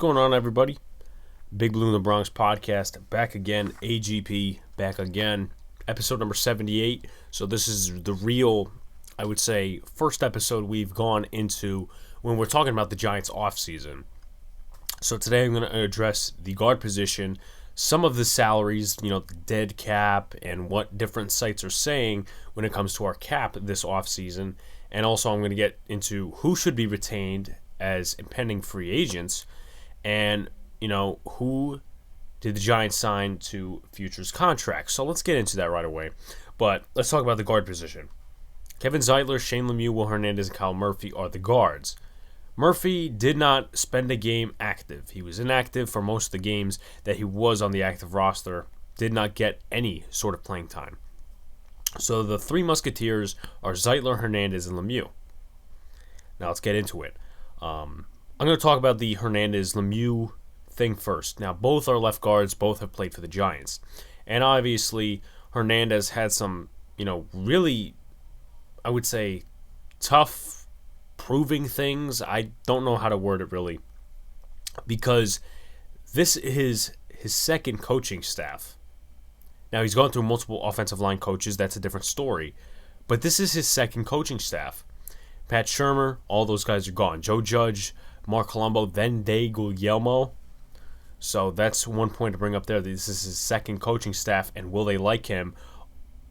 going on, everybody? Big Blue in the Bronx podcast, back again. AGP, back again. Episode number 78. So this is the real, I would say, first episode we've gone into when we're talking about the Giants offseason. So today I'm going to address the guard position, some of the salaries, the dead cap, and what different sites are saying when it comes to our cap this offseason. And also I'm going to get into who should be retained as impending free agents, and who did the Giants sign to futures contracts. So let's get into that right away. But let's talk about the guard position. Kevin Zeitler, Shane Lemieux, Will Hernandez, and Kyle Murphy are the guards. Murphy did not spend a game active. He was inactive for most of the games that he was on the active roster. Did not get any sort of playing time. So the three Musketeers are Zeitler, Hernandez, and Lemieux. Now let's get into it. I'm going to talk about the Hernandez-Lemieux thing first. Now, both are left guards. Both have played for the Giants. And obviously, Hernandez had some, really, I would say, tough proving things. I don't know how to word it really. Because this is his second coaching staff. Now, he's gone through multiple offensive line coaches. That's a different story. But this is his second coaching staff. Pat Shurmur, all those guys are gone. Joe Judge, Mark Colombo, then Day Guglielmo. So that's one point to bring up there. This is his second coaching staff, and will they like him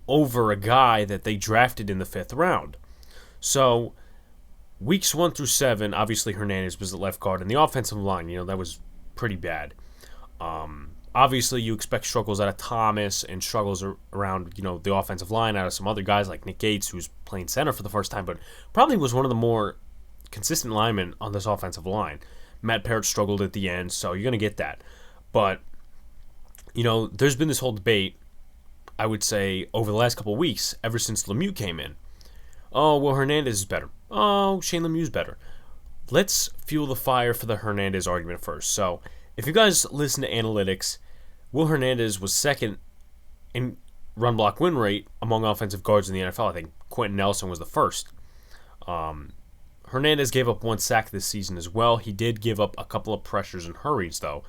over a guy that they drafted in the 5th round? So weeks 1 through 7, obviously Hernandez was the left guard, and the offensive line, that was pretty bad. Obviously, you expect struggles out of Thomas and struggles around, the offensive line out of some other guys like Nick Gates, who's playing center for the first time, but probably was one of the more consistent linemen on this offensive line. Matt Parrott struggled at the end, so you're going to get that. But, there's been this whole debate, I would say, over the last couple of weeks, ever since Lemieux came in. Oh, well, Hernandez is better. Oh, Shane Lemieux is better. Let's fuel the fire for the Hernandez argument first. So, if you guys listen to analytics, Will Hernandez was second in run block win rate among offensive guards in the NFL. I think Quentin Nelson was the first. Hernandez gave up 1 sack this season as well. He did give up a couple of pressures and hurries, though.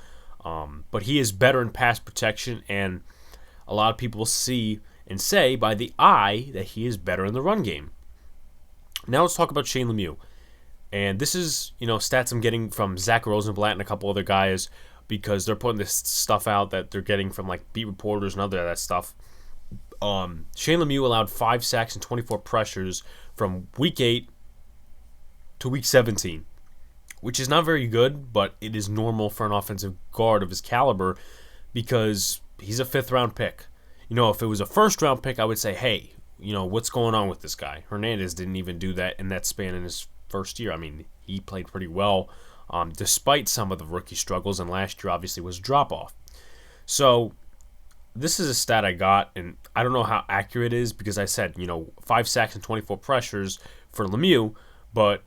But he is better in pass protection, and a lot of people see and say by the eye that he is better in the run game. Now let's talk about Shane Lemieux. And this is, stats I'm getting from Zach Rosenblatt and a couple other guys, because they're putting this stuff out that they're getting from beat reporters and other that stuff. Shane Lemieux allowed 5 sacks and 24 pressures from week 8 to week 17, which is not very good, but it is normal for an offensive guard of his caliber because he's a 5th round pick. If it was a 1st round pick, I would say, hey, what's going on with this guy? Hernandez didn't even do that in that span in his first year. I mean, he played pretty well despite some of the rookie struggles, and last year obviously was a drop-off. So this is a stat I got, and I don't know how accurate it is because I said, 5 sacks and 24 pressures for Lemieux, but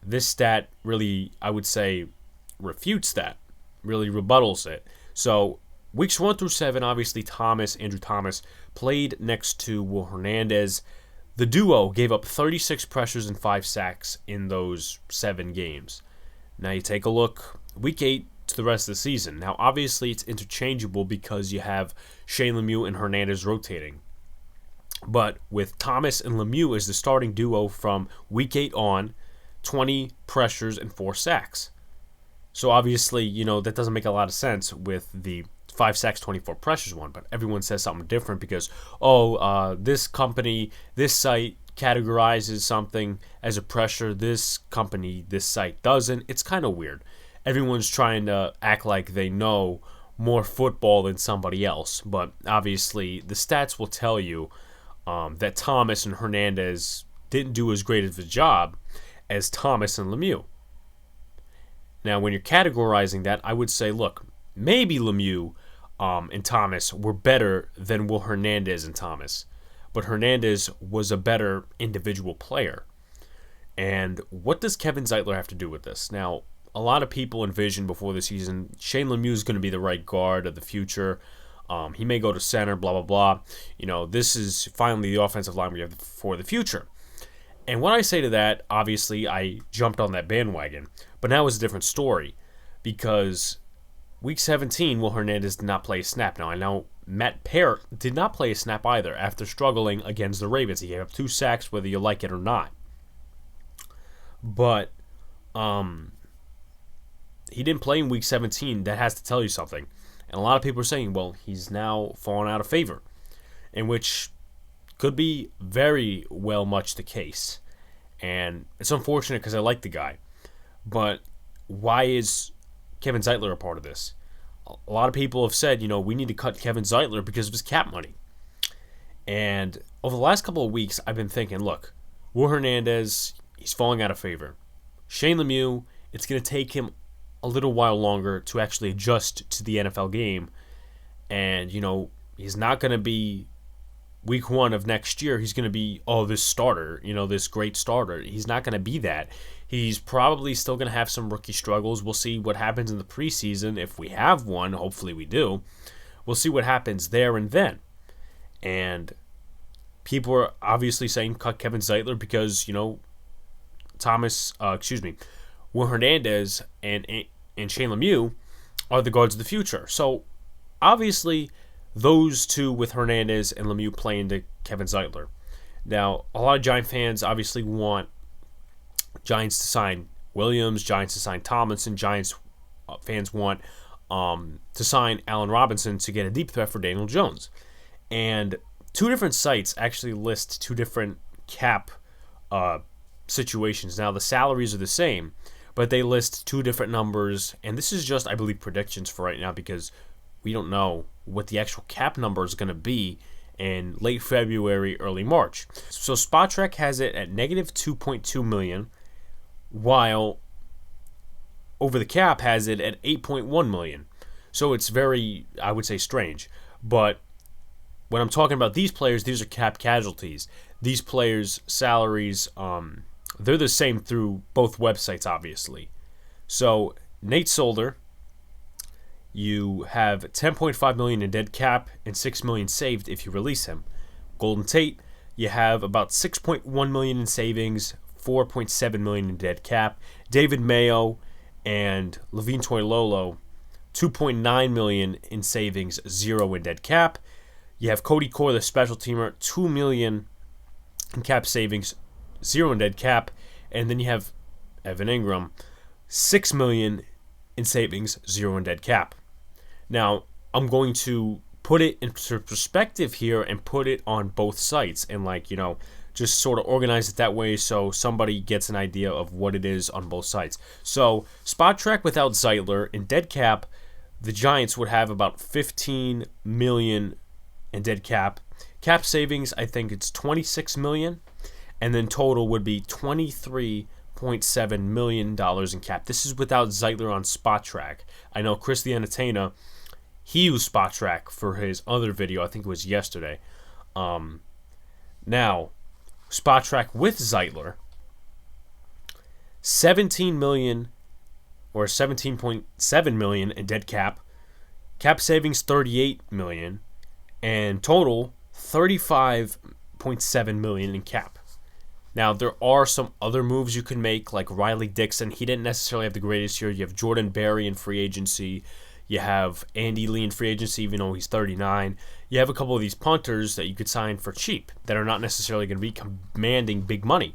this stat really, I would say, refutes that, really rebuttals it. So weeks 1 through 7, obviously Andrew Thomas, played next to Will Hernandez. The duo gave up 36 pressures and 5 sacks in those 7 games. Now you take a look, week 8 to the rest of the season. Now obviously it's interchangeable because you have Shane Lemieux and Hernandez rotating. But with Thomas and Lemieux as the starting duo from week 8 on, 20 pressures and 4 sacks. So obviously, that doesn't make a lot of sense with the 5 sacks, 24 pressures one, but everyone says something different because, this company, this site categorizes something as a pressure, this company, this site doesn't. It's kind of weird. Everyone's trying to act like they know more football than somebody else, but obviously the stats will tell you that Thomas and Hernandez didn't do as great of a job as Thomas and Lemieux. Now, when you're categorizing that, I would say, look, maybe Lemieux and Thomas were better than Will Hernandez and Thomas, but Hernandez was a better individual player. And what does Kevin Zeitler have to do with this? Now, a lot of people envisioned before the season Shane Lemieux is going to be the right guard of the future. He may go to center, blah, blah, blah. This is finally the offensive line we have for the future. And when I say to that, obviously I jumped on that bandwagon. But now it's a different story because Week 17, Will Hernandez did not play a snap. Now, I know Matt Peart did not play a snap either after struggling against the Ravens. He gave up 2 sacks, whether you like it or not. But he didn't play in Week 17. That has to tell you something. And a lot of people are saying, well, he's now fallen out of favor, in which could be very well much the case. And it's unfortunate because I like the guy. But why is Kevin Zeitler a part of this? A lot of people have said, we need to cut Kevin Zeitler because of his cap money. And over the last couple of weeks, I've been thinking, look, Will Hernandez, he's falling out of favor. Shane Lemieux, it's going to take him a little while longer to actually adjust to the NFL game. And, he's not going to be week 1 of next year. He's going to be, this starter, this great starter. He's not going to be that. He's probably still going to have some rookie struggles. We'll see what happens in the preseason. If we have one, hopefully we do. We'll see what happens there and then. And people are obviously saying cut Kevin Zeitler because, Will Hernandez and Shane Lemieux are the guards of the future. So, obviously, those two with Hernandez and Lemieux play into Kevin Zeitler. Now, a lot of Giant fans obviously want Giants to sign Williams, Giants to sign Tomlinson, Giants fans want to sign Allen Robinson to get a deep threat for Daniel Jones. And 2 different sites actually list 2 different cap situations. Now, the salaries are the same, but they list 2 different numbers, and this is just, I believe, predictions for right now because we don't know what the actual cap number is going to be in late February, early March. So SpotTrack has it at negative 2.2 million, while Over the Cap has it at 8.1 million. So it's very, I would say, strange. But when I'm talking about these players, these are cap casualties. These players' salaries, they're the same through both websites, obviously. So Nate Solder, you have 10.5 million in dead cap and 6 million saved if you release him. Golden Tate, you have about 6.1 million in savings, 4.7 million in dead cap. David Mayo and Levine Toilolo, 2.9 million in savings, 0 in dead cap. You have Cody Core, the special teamer, 2 million in cap savings, 0 in dead cap. And then you have Evan Ingram, 6 million in savings, 0 in dead cap. Now, I'm going to put it into perspective here and put it on both sites and just sort of organize it that way so somebody gets an idea of what it is on both sides. So, SpotTrack without Zeitler in dead cap, the Giants would have about 15 million in dead cap. Cap savings, I think it's 26 million, and then total would be $23.7 million in cap. This is without Zeitler on SpotTrack. I know Chris the Entertainer, he used SpotTrack for his other video. I think it was yesterday. Now, SpotTrack with Zeitler, 17 million or 17.7 million in dead cap. Cap savings 38 million, and total 35.7 million in cap. Now, there are some other moves you can make, like Riley Dixon. He didn't necessarily have the greatest year. You have Jordan Berry in free agency. You have Andy Lee in free agency, even though he's 39. You have a couple of these punters that you could sign for cheap that are not necessarily going to be commanding big money.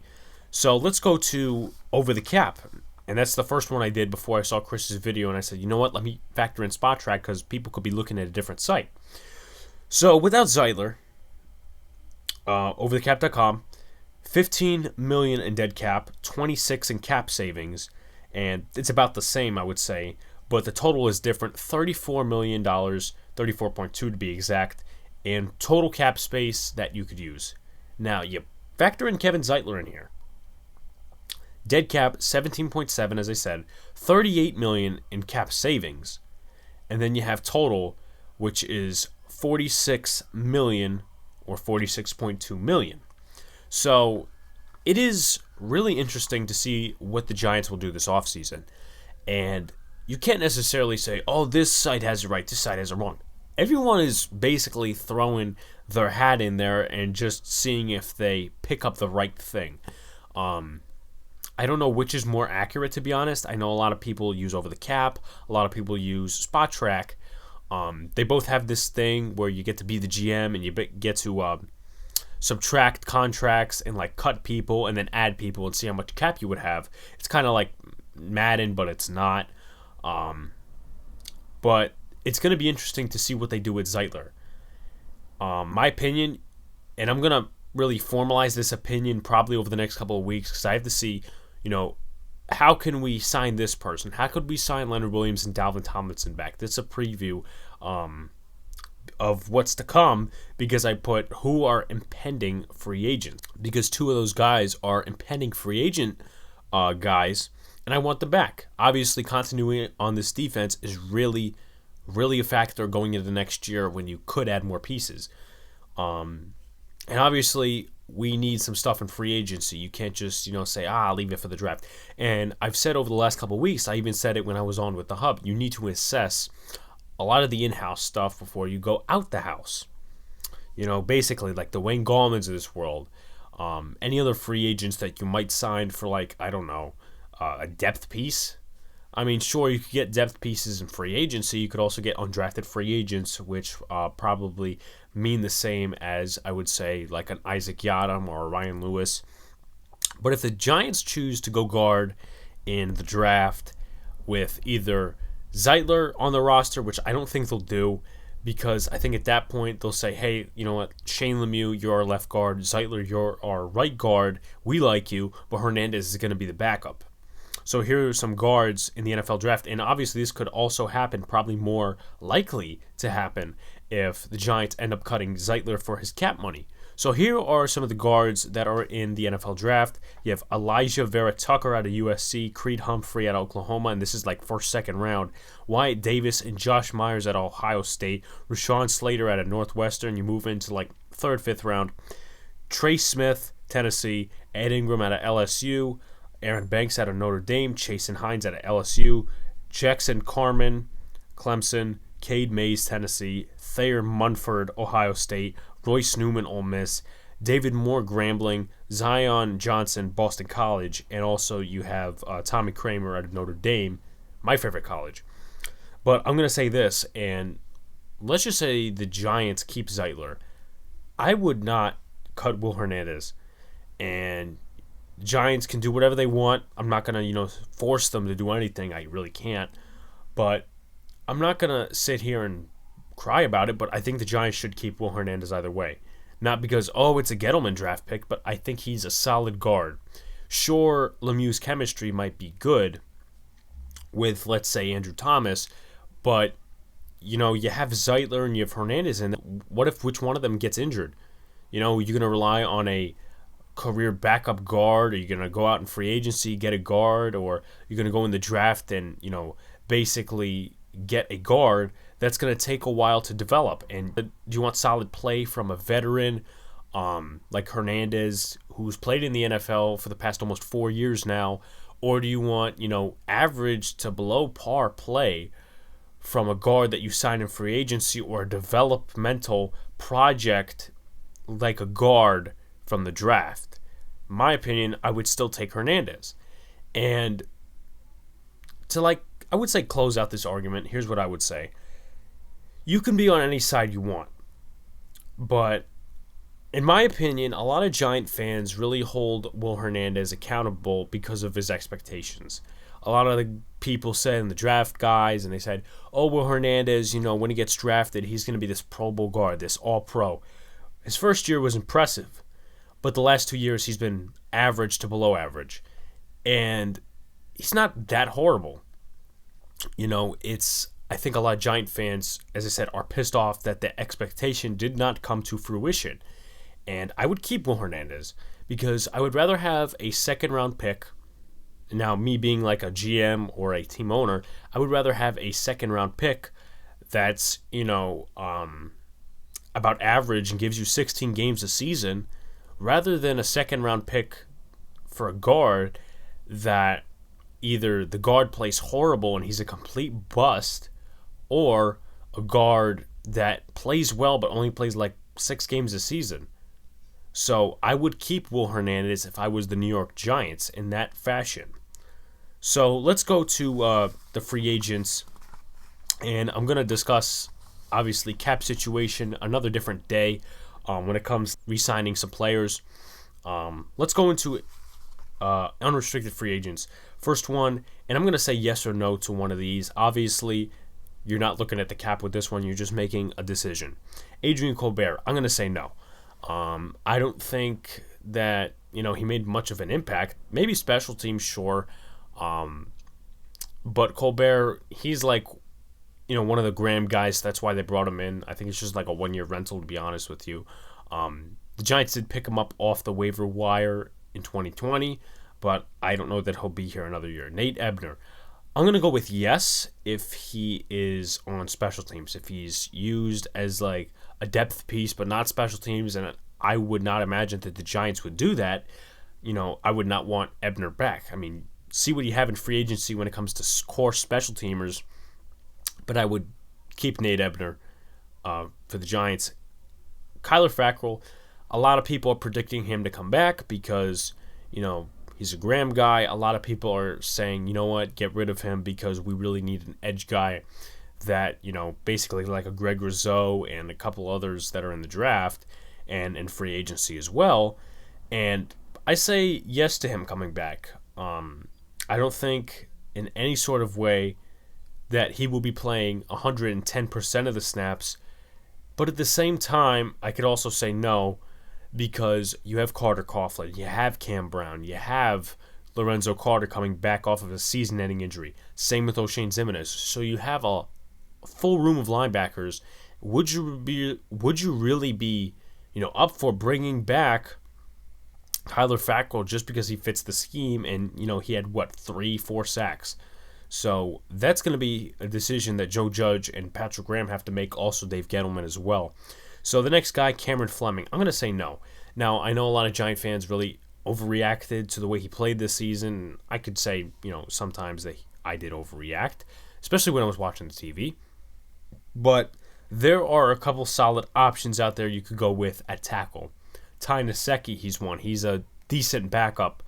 So let's go to Over the Cap. And that's the first one I did before I saw Chris's video. And I said, you know what, let me factor in SpotTrack because people could be looking at a different site. So without Zeitler, overthecap.com, 15 million in dead cap, 26 in cap savings, and it's about the same, I would say, but the total is different, $34 million, 34.2 to be exact, and total cap space that you could use. Now, you factor in Kevin Zeitler in here. Dead cap, 17.7, as I said, 38 million in cap savings, and then you have total, which is 46 million or 46.2 million. So it is really interesting to see what the Giants will do this offseason. And you can't necessarily say, oh, this site has it right, this site has it wrong. Everyone is basically throwing their hat in there and just seeing if they pick up the right thing. I don't know which is more accurate, to be honest. I know a lot of people use Over the Cap. A lot of people use Spot Track. They both have this thing where you get to be the GM and you get to subtract contracts and like cut people and then add people and see how much cap you would have. It's kind of like Madden, but it's not. But it's going to be interesting to see what they do with Zeitler. My opinion, and I'm going to really formalize this opinion probably over the next couple of weeks because I have to see, how can we sign this person? How could we sign Leonard Williams and Dalvin Tomlinson back? This is a preview of what's to come because I put who are impending free agents because two of those guys are impending free agent guys, and I want them back. Obviously, continuity on this defense is really, really a factor going into the next year when you could add more pieces. And obviously, we need some stuff in free agency. You can't just, say, I'll leave it for the draft. And I've said over the last couple of weeks, I even said it when I was on with the Hub, you need to assess a lot of the in-house stuff before you go out the house. Basically, like the Wayne Gallmans of this world. Any other free agents that you might sign for, a depth piece. I mean, sure, you could get depth pieces in free agency. You could also get undrafted free agents, which probably mean the same as, I would say, like an Isaac Yiadom or a Ryan Lewis. But if the Giants choose to go guard in the draft with either Zeitler on the roster, which I don't think they'll do, because I think at that point they'll say, hey, you know what, Shane Lemieux, you're our left guard. Zeitler, you're our right guard. We like you, but Hernandez is going to be the backup. So here are some guards in the NFL draft, and obviously this could also happen, probably more likely to happen if the Giants end up cutting Zeitler for his cap money. So here are some of the guards that are in the NFL draft. You have Elijah Vera Tucker out of USC, Creed Humphrey out of Oklahoma, and this is like first, second round. Wyatt Davis and Josh Myers out of Ohio State. Rashawn Slater out of Northwestern. You move into like third, fifth round. Trey Smith, Tennessee. Ed Ingram out of LSU. Aaron Banks out of Notre Dame, Chasen Hines out of LSU, Jackson Carman, Clemson, Cade Mays, Tennessee, Thayer Munford, Ohio State, Royce Newman, Ole Miss, David Moore, Grambling, Zion Johnson, Boston College, and also you have Tommy Kramer out of Notre Dame, my favorite college. But I'm going to say this, and let's just say the Giants keep Zeitler. I would not cut Will Hernandez, and Giants can do whatever they want. I'm not going to, force them to do anything. I really can't. But I'm not going to sit here and cry about it, but I think the Giants should keep Will Hernandez either way. Not because, it's a Gettleman draft pick, but I think he's a solid guard. Sure, Lemieux's chemistry might be good with, let's say, Andrew Thomas, but, you have Zeitler and you have Hernandez, and what if which one of them gets injured? You're going to rely on a career backup guard? Are you going to go out in free agency, get a guard, or you're going to go in the draft and, basically get a guard that's going to take a while to develop? And do you want solid play from a veteran like Hernandez, who's played in the NFL for the past almost 4 years now, or do you want, average to below par play from a guard that you sign in free agency or a developmental project like a guard from the draft? In my opinion, I would still take Hernandez. And to I would say close out this argument, here's what I would say. You can be on any side you want. But in my opinion, a lot of Giant fans really hold Will Hernandez accountable because of his expectations. A lot of the people said in the draft guys, and they said, Will Hernandez, when he gets drafted, he's going to be this Pro Bowl guard, this all-pro. His first year was impressive. But the last 2 years, he's been average to below average. And he's not that horrible. I think a lot of Giant fans, as I said, are pissed off that the expectation did not come to fruition. And I would keep Will Hernandez because I would rather have a second-round pick. Now, me being like a GM or a team owner, I would rather have a second-round pick that's, about average and gives you 16 games a season, rather than a second-round pick for a guard that either the guard plays horrible and he's a complete bust, or a guard that plays well but only plays like 6 games a season. So I would keep Will Hernandez if I was the New York Giants in that fashion. So let's go to the free agents, and I'm going to discuss, obviously, cap situation another different day when it comes to re-signing some players. Let's go into unrestricted free agents. First one, and I'm going to say yes or no to one of these. Obviously, you're not looking at the cap with this one. You're just making a decision. Adrian Colbert, I'm going to say no. I don't think that, he made much of an impact. Maybe special teams, sure. But Colbert, he's like, one of the Graham guys. That's why they brought him in. I think it's just like a one-year rental, to be honest with you. The Giants did pick him up off the waiver wire in 2020, but I don't know that he'll be here another year. Nate Ebner, I'm going to go with yes if he is on special teams, if he's used as like a depth piece but not special teams, and I would not imagine that the Giants would do that. I would not want Ebner back. I mean, see what you have in free agency when it comes to core special teamers, but I would keep Nate Ebner for the Giants. Kyler Fackrell, a lot of people are predicting him to come back because, he's a Graham guy. A lot of people are saying, you know what, get rid of him because we really need an edge guy that, basically like a Greg Rousseau and a couple others that are in the draft and in free agency as well. And I say yes to him coming back. I don't think in any sort of way that he will be playing 110% of the snaps. But at the same time, I could also say no, because you have Carter Coughlin, you have Cam Brown, you have Lorenzo Carter coming back off of a season-ending injury. Same with O'Shane Ximines. So you have a full room of linebackers. Would you really be, up for bringing back Kyler Fackrell just because he fits the scheme and, he had 3-4 sacks? So that's going to be a decision that Joe Judge and Patrick Graham have to make, also Dave Gettleman as well. So the next guy, Cameron Fleming, I'm going to say no. Now, I know a lot of Giant fans really overreacted to the way he played this season. I could say, sometimes that I did overreact, especially when I was watching the TV. But there are a couple solid options out there you could go with at tackle. Ty Nsekhe, he's one. He's a decent backup.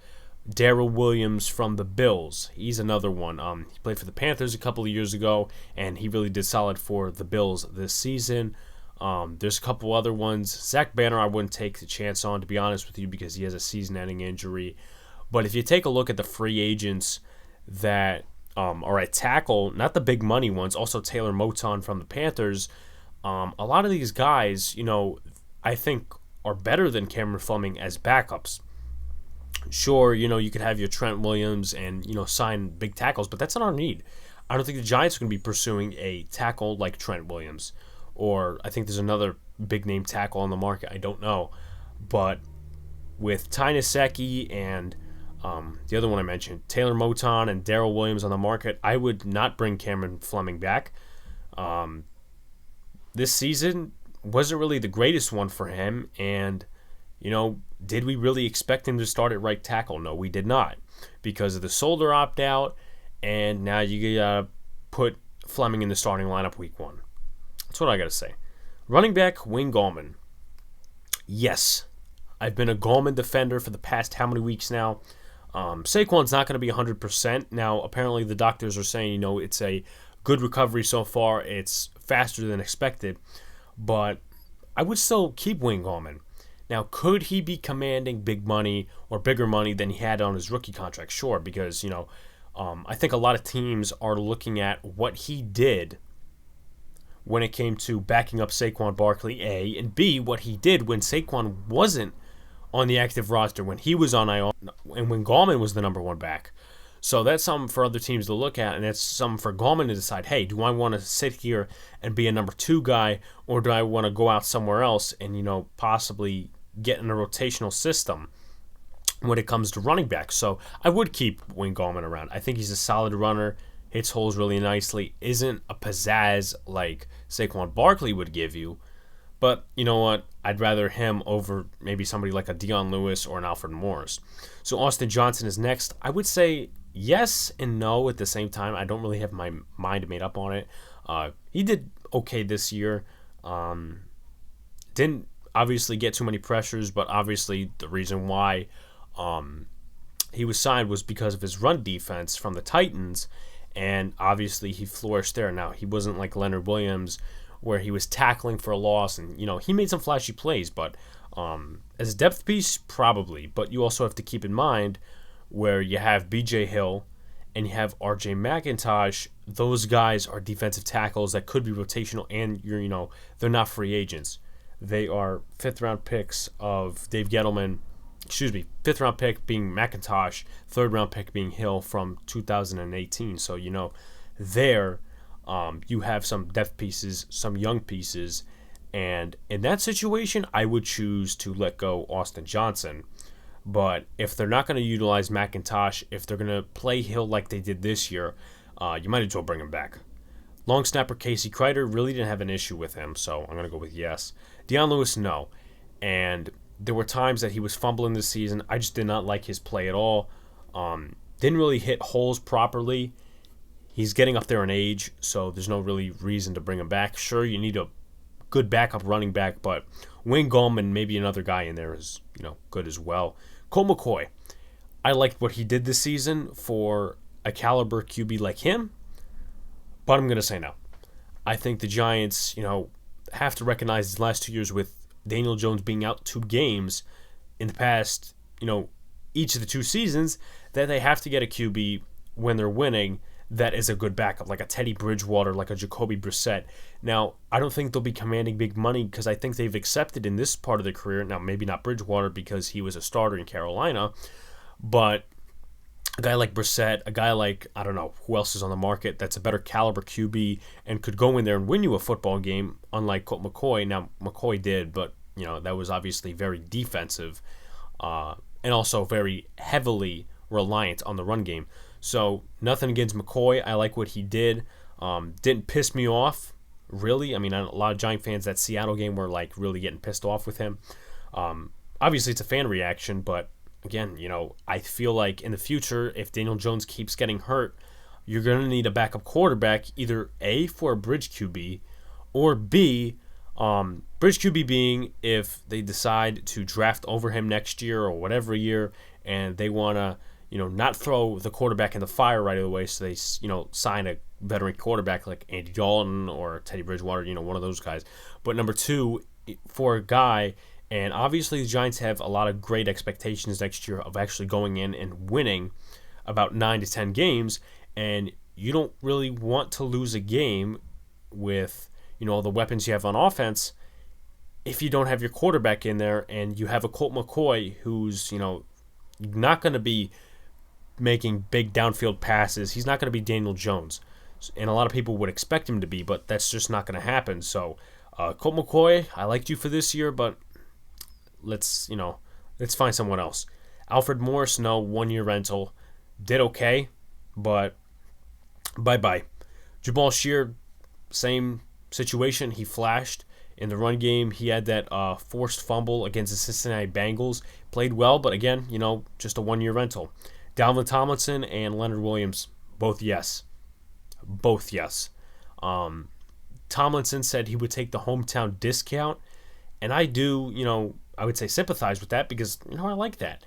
Darrell Williams from the Bills, he's another one. He played for the Panthers a couple of years ago, and he really did solid for the Bills this season. There's a couple other ones. Zach Banner, I wouldn't take the chance on, to be honest with you, because he has a season-ending injury. But if you take a look at the free agents that are at tackle, not the big money ones, also Taylor Moton from the Panthers, a lot of these guys, I think are better than Cameron Fleming as backups. Sure, you could have your Trent Williams and, sign big tackles, but that's not our need. I don't think the Giants are going to be pursuing a tackle like Trent Williams. Or I think there's another big-name tackle on the market. I don't know. But with Ty Nsekhe and the other one I mentioned, Taylor Moton and Darrell Williams on the market, I would not bring Cameron Fleming back. This season wasn't really the greatest one for him. And, did we really expect him to start at right tackle? No, we did not. Because of the Solder opt-out, and now you got to put Fleming in the starting lineup week 1. That's what I got to say. Running back, Wayne Gallman. Yes, I've been a Gallman defender for the past how many weeks now. Saquon's not going to be 100%. Now, apparently the doctors are saying, it's a good recovery so far. It's faster than expected. But I would still keep Wayne Gallman. Now, could he be commanding big money or bigger money than he had on his rookie contract? Sure, because, I think a lot of teams are looking at what he did when it came to backing up Saquon Barkley, A, and B, what he did when Saquon wasn't on the active roster, when he was on IR, and when Gallman was the number one back. So that's something for other teams to look at, and that's something for Gallman to decide, hey, do I want to sit here and be a number 2 guy, or do I want to go out somewhere else and, possibly get in a rotational system when it comes to running backs? So I would keep Wayne Gallman around. I think he's a solid runner, hits holes really nicely, isn't a pizzazz like Saquon Barkley would give you. But you know what? I'd rather him over maybe somebody like a Dion Lewis or an Alfred Morris. So Austin Johnson is next. I would say yes and no at the same time. I don't really have my mind made up on it. He did okay this year. Didn't obviously get too many pressures, but obviously the reason why he was signed was because of his run defense from the Titans, and obviously he flourished there. Now, he wasn't like Leonard Williams where he was tackling for a loss, and he made some flashy plays, but as a depth piece, probably. But you also have to keep in mind where you have B.J. Hill and you have R.J. McIntosh. Those guys are defensive tackles that could be rotational, and they're not free agents. They are fifth-round picks of Dave Gettleman. Excuse me, fifth-round pick being McIntosh, third-round pick being Hill from 2018. So, there you have some depth pieces, some young pieces, and in that situation, I would choose to let go Austin Johnson. But if they're not going to utilize McIntosh, if they're going to play Hill like they did this year, you might as well bring him back. Long snapper Casey Kreider, really didn't have an issue with him, so I'm going to go with yes. Deion Lewis, no. And there were times that he was fumbling this season. I just did not like his play at all. Didn't really hit holes properly. He's getting up there in age, so there's no really reason to bring him back. Sure, you need a good backup running back, but Wayne Gallman, maybe another guy in there is, good as well. Colt McCoy, I liked what he did this season for a caliber QB like him, but I'm going to say no. I think the Giants, have to recognize these last 2 years with Daniel Jones being out 2 games in the past, each of the 2 seasons, that they have to get a QB when they're winning that is a good backup, like a Teddy Bridgewater, like a Jacoby Brissett. Now, I don't think they'll be commanding big money because I think they've accepted in this part of their career, now maybe not Bridgewater because he was a starter in Carolina, but a guy like Brissett, a guy like, I don't know, who else is on the market that's a better caliber QB and could go in there and win you a football game, unlike Colt McCoy. Now, McCoy did, but, that was obviously very defensive and also very heavily reliant on the run game. So, nothing against McCoy. I like what he did. Didn't piss me off, really. I mean, a lot of Giant fans, that Seattle game, were, really getting pissed off with him. Obviously, it's a fan reaction, but, again, I feel like in the future, if Daniel Jones keeps getting hurt, you're going to need a backup quarterback, either A, for a bridge QB, or B, bridge QB being if they decide to draft over him next year or whatever year, and they want to, not throw the quarterback in the fire right away, so they, sign a veteran quarterback like Andy Dalton or Teddy Bridgewater, one of those guys. But number 2, for a guy, and obviously the Giants have a lot of great expectations next year of actually going in and winning about 9 to 10 games, and you don't really want to lose a game with, all the weapons you have on offense if you don't have your quarterback in there and you have a Colt McCoy who's, not going to be making big downfield passes. He's not going to be Daniel Jones. And a lot of people would expect him to be, but that's just not going to happen. So, Colt McCoy, I liked you for this year, but let's find someone else. Alfred Morris, no, 1-year rental. Did okay, but bye-bye. Jabal Shear, same situation. He flashed in the run game. He had that forced fumble against the Cincinnati Bengals. Played well, but again, just a 1-year rental. Dalvin Tomlinson and Leonard Williams, both yes. Both yes. Tomlinson said he would take the hometown discount, and I do, I would say sympathize with that because, I like that.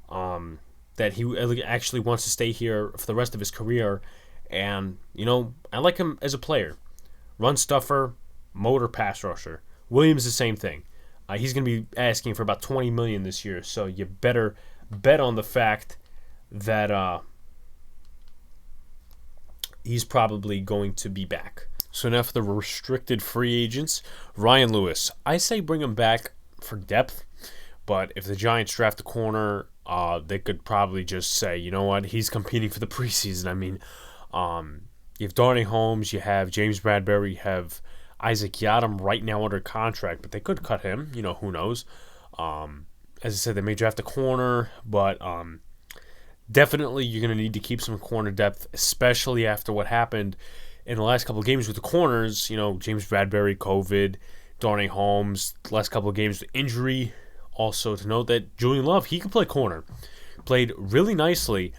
That he actually wants to stay here for the rest of his career, and, I like him as a player. Run stuffer, motor pass rusher. Williams, the same thing. He's going to be asking for about $20 million this year, so you better bet on the fact that he's probably going to be back. So now for the restricted free agents, Ryan Lewis. I say bring him back for depth, but if the Giants draft a corner, they could probably just say, you know what, he's competing for the preseason. I mean, you have Darnay Holmes, you have James Bradbury, you have Isaac Yiadom right now under contract, but they could cut him. Who knows? As I said, they may draft a corner, but definitely you're going to need to keep some corner depth, especially after what happened in the last couple of games with the corners. James Bradbury, COVID, Darnay Holmes, the last couple of games with injury. Also to note that Julian Love, he can play corner. Played really nicely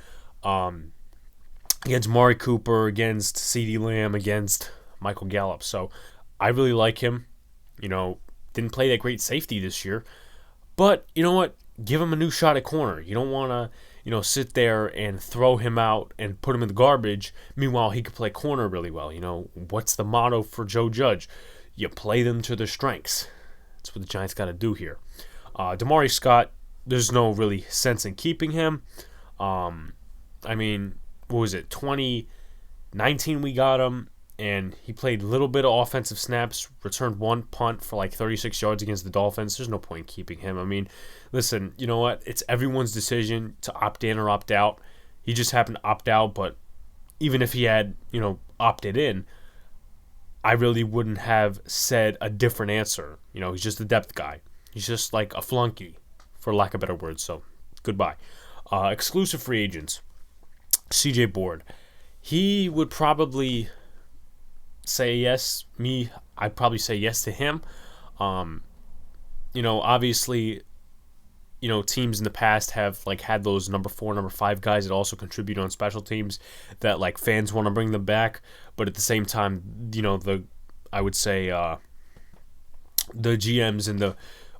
against Mari Cooper, against CeeDee Lamb, against Michael Gallup. So I really like him. didn't play that great safety this year. But you know what? Give him a new shot at corner. You don't want to, sit there and throw him out and put him in the garbage. Meanwhile, he could play corner really well. What's the motto for Joe Judge? You play them to their strengths. That's what the Giants got to do here. Damari Scott, there's no really sense in keeping him. What was it? 2019 we got him, and he played a little bit of offensive snaps, returned one punt for like 36 yards against the Dolphins. There's no point in keeping him. Listen, you know what? It's everyone's decision to opt in or opt out. He just happened to opt out, but even if he had, opted in, I really wouldn't have said a different answer. He's just a depth guy. He's just like a flunky, for lack of better words. So, goodbye. Exclusive free agents. CJ Board. He would probably say yes. I'd probably say yes to him. Obviously, teams in the past have had those number 4, number 5 guys that also contribute on special teams that fans want to bring them back, but at the same time, I would say the GMs and the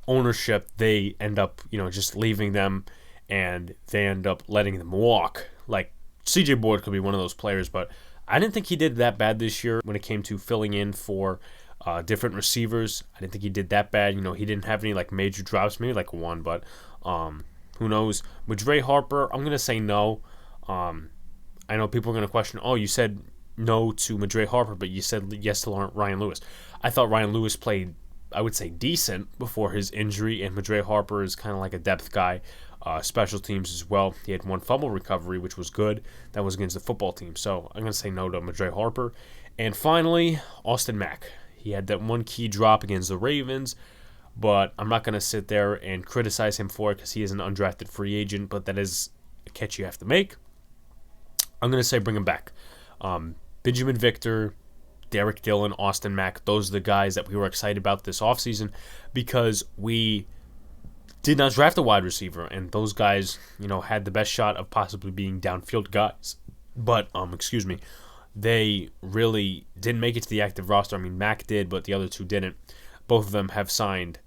ownership, they end up just leaving them, and they end up letting them walk. CJ Board could be one of those players, but I didn't think he did that bad this year when it came to filling in for different receivers. I didn't think he did that bad. He didn't have any major drops, maybe one, but who knows? With Dre Harper, I'm going to say no. I know people are going to question, you said no to Madre Harper, but you said yes to Ryan Lewis. I thought Ryan Lewis played, I would say, decent before his injury, and Madre Harper is kind of like a depth guy. Special teams as well. He had one fumble recovery, which was good. That was against the football team. So I'm going to say no to Madre Harper. And finally, Austin Mack. He had that one key drop against the Ravens, but I'm not going to sit there and criticize him for it because he is an undrafted free agent, but that is a catch you have to make. I'm going to say bring him back. Benjamin Victor, Derek Dillon, Austin Mack, those are the guys that we were excited about this offseason because we did not draft a wide receiver, and those guys, had the best shot of possibly being downfield guys. But, they really didn't make it to the active roster. Mack did, but the other two didn't. Both of them have signed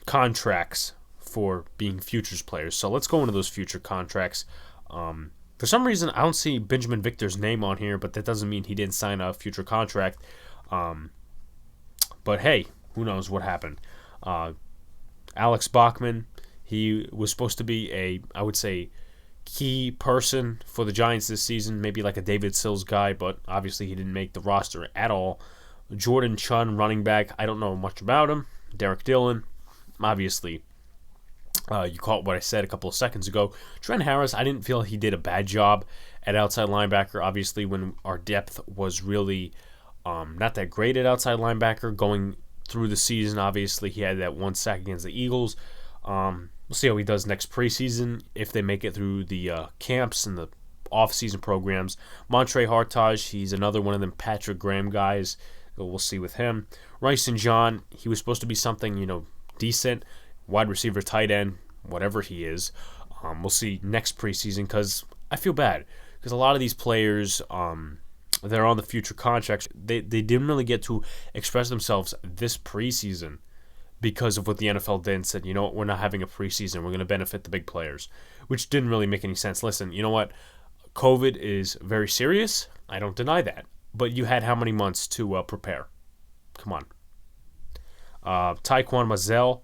contracts for being futures players. So let's go into those future contracts. For some reason, I don't see Benjamin Victor's name on here, but that doesn't mean he didn't sign a future contract. But hey, who knows what happened. Alex Bachman, he was supposed to be I would say, key person for the Giants this season, maybe like a David Sills guy, but obviously he didn't make the roster at all. Jordan Chun, running back, I don't know much about him. Derek Dillon, obviously, you caught what I said a couple of seconds ago. Trent Harris, I didn't feel he did a bad job at outside linebacker. Obviously, when our depth was really not that great at outside linebacker going through the season, obviously he had that one sack against the Eagles. We'll see how he does next preseason if they make it through the camps and the off-season programs. Montre Hartage, he's another one of them Patrick Graham guys. We'll see with him. Rice and John, he was supposed to be something, decent, wide receiver, tight end, whatever he is. We'll see next preseason because I feel bad because a lot of these players, they're on the future contracts. They didn't really get to express themselves this preseason because of what the NFL did and said, we're not having a preseason. We're going to benefit the big players, which didn't really make any sense. Listen, you know what? COVID is very serious. I don't deny that. But you had how many months to prepare? Come on. Tyquan Mazzell,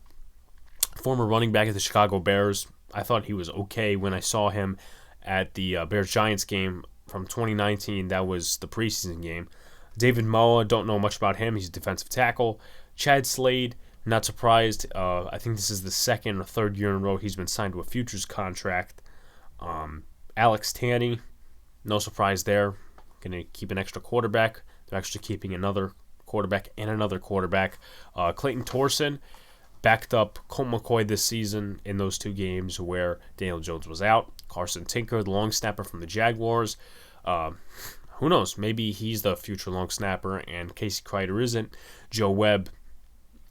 former running back of the Chicago Bears. I thought he was okay when I saw him at the Bears-Giants game from 2019. That was the preseason game. David Moa, don't know much about him. He's a defensive tackle. Chad Slade, not surprised. I think this is the second or third year in a row he's been signed to a futures contract. Alex Tanney, no surprise there. Going to keep an extra quarterback. They're actually keeping another quarterback and another quarterback. Clayton Torson backed up Colt McCoy this season in those two games where Daniel Jones was out. Carson Tinker, the long snapper from the Jaguars. Who knows? Maybe he's the future long snapper and Casey Kreider isn't. Joe Webb,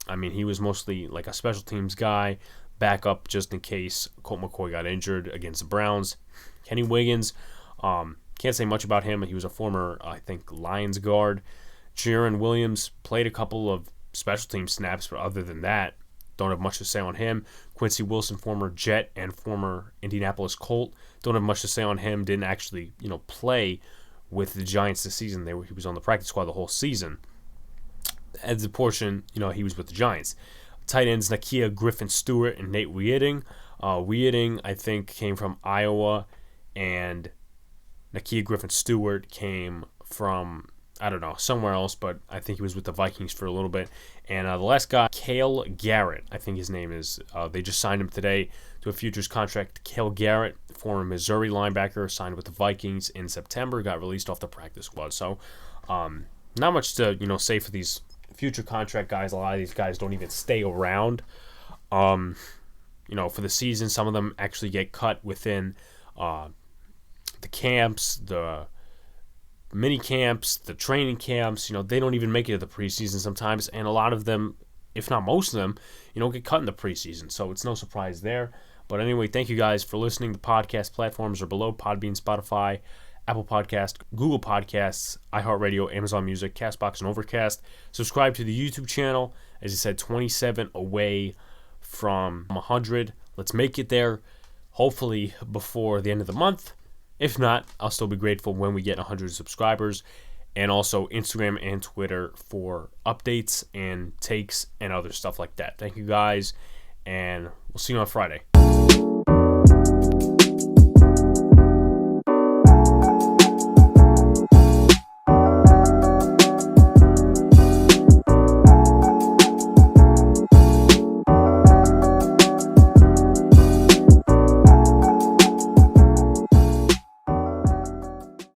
he was mostly like a special teams guy, backup just in case Colt McCoy got injured against the Browns. Kenny Wiggins, can't say much about him. He was a former, I think, Lions guard. Jaron Williams played a couple of special team snaps, but other than that, don't have much to say on him. Quincy Wilson, former Jet and former Indianapolis Colt, don't have much to say on him. Didn't actually, play with the Giants this season. He was on the practice squad the whole season. As a portion, he was with the Giants. Tight ends Nakia Griffin-Stewart and Nate Weeding. Weeding, I think, came from Iowa, and Nakia Griffin-Stewart came from, I don't know, somewhere else, but I think he was with the Vikings for a little bit. And the last guy, Cale Garrett, I think his name is. They just signed him today to a futures contract. Cale Garrett, former Missouri linebacker, signed with the Vikings in September, got released off the practice squad. So, not much to say for these future contract guys. A lot of these guys don't even stay around. For the season, some of them actually get cut within the camps, the mini camps, the training camps. They don't even make it to the preseason sometimes, and a lot of them, if not most of them, get cut in the preseason. So it's no surprise there. But anyway, thank you guys for listening. The podcast platforms are below: Podbean, Spotify, Apple Podcast, Google Podcasts, iHeartRadio, Amazon Music, CastBox, and Overcast. Subscribe to the YouTube channel. As I said, 27 away from 100. Let's make it there, hopefully before the end of the month. If not, I'll still be grateful when we get 100 subscribers. And also Instagram and Twitter for updates and takes and other stuff like that. Thank you guys, and we'll see you on Friday.